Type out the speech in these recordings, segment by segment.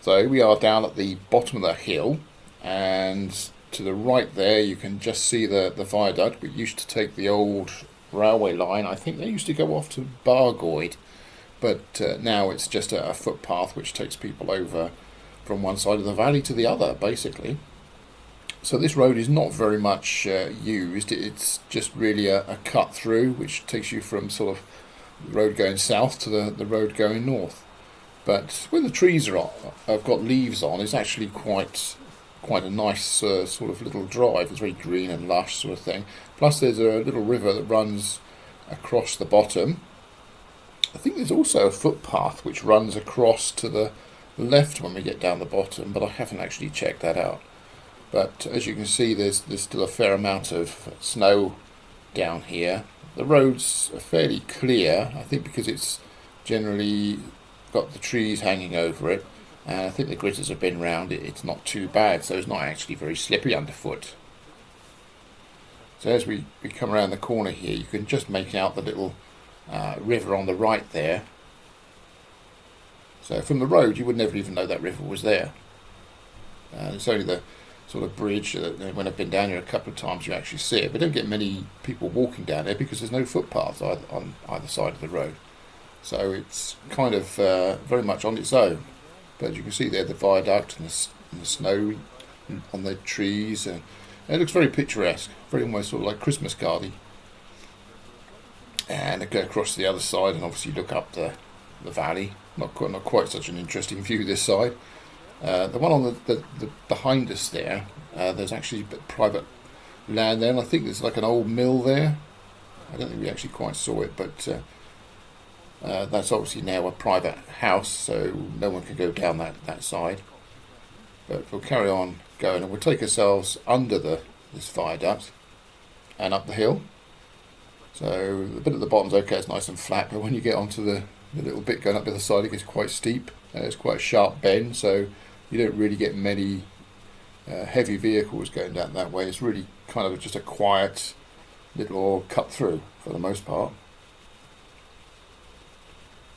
So we are down at the bottom of the hill, and to the right there you can just see the viaduct. We used to take the old railway line. I think they used to go off to Bargoed, but now it's just a footpath which takes people over from one side of the valley to the other, basically. So this road is not very much used. It's just really a cut through, which takes you from sort of the road going south to the road going north. But when the trees have got leaves on, it's actually quite a nice sort of little drive. It's very green and lush sort of thing. Plus there's a little river that runs across the bottom. I think there's also a footpath which runs across to the left when we get down the bottom, but I haven't actually checked that out. But as you can see, there's still a fair amount of snow down here. The roads are fairly clear, I think because it's generally got the trees hanging over it, and I think the gritters have been round it. It's not too bad, so it's not actually very slippery underfoot. So as we come around the corner here, you can just make out the little river on the right there. So from the road you would never even know that river was there. It's only the sort of bridge that when I've been down here a couple of times you actually see it, but don't get many people walking down there because there's no footpaths on either side of the road. So it's kind of very much on its own. But as you can see there, the viaduct and the snow on the trees, and it looks very picturesque, very almost sort of like Christmas cardy. And I go across to the other side and obviously look up the valley. Not quite such an interesting view this side. The one on the behind us there, there's actually private land there, and I think there's like an old mill there. I don't think we actually quite saw it, but that's obviously now a private house, so no one can go down that side. But we'll carry on going, and we'll take ourselves under this viaduct and up the hill. So the bit at the bottom's okay, it's nice and flat, but when you get onto the little bit going up the other side, it gets quite steep. It's quite a sharp bend, so you don't really get many heavy vehicles going down that way. It's really kind of just a quiet little cut through for the most part.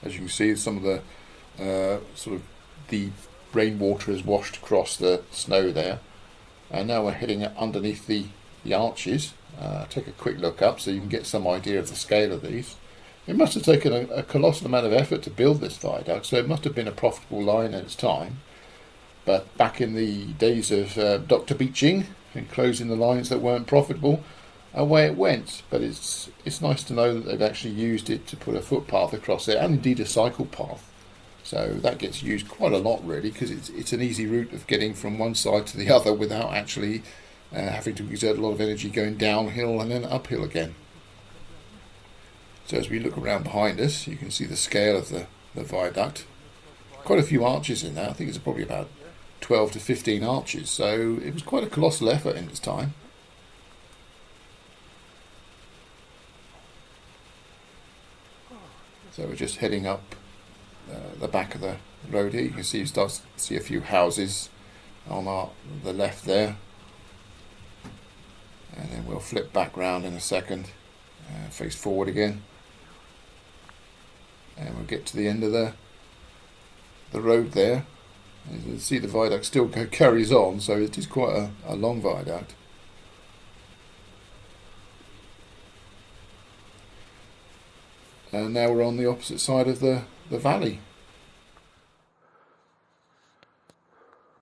As you can see, some of the sort of the rainwater has washed across the snow there, and now we're heading underneath the arches. Take a quick look up so you can get some idea of the scale of these. It must have taken a colossal amount of effort to build this viaduct, so it must have been a profitable line at its time. But back in the days of Dr. Beeching and closing the lines that weren't profitable, away it went. But it's nice to know that they've actually used it to put a footpath across it, and indeed a cycle path. So that gets used quite a lot really, because it's an easy route of getting from one side to the other without actually having to exert a lot of energy going downhill and then uphill again. So as we look around behind us, you can see the scale of the viaduct. Quite a few arches in there. I think it's probably about 12 to 15 arches, so it was quite a colossal effort in its time. So we're just heading up the back of the road here. You can see, start to see a few houses on the left there, and then we'll flip back round in a second, face forward again, and we'll get to the end of the road there. As you can see, the viaduct still carries on, so it is quite a long viaduct. And now we're on the opposite side of the valley.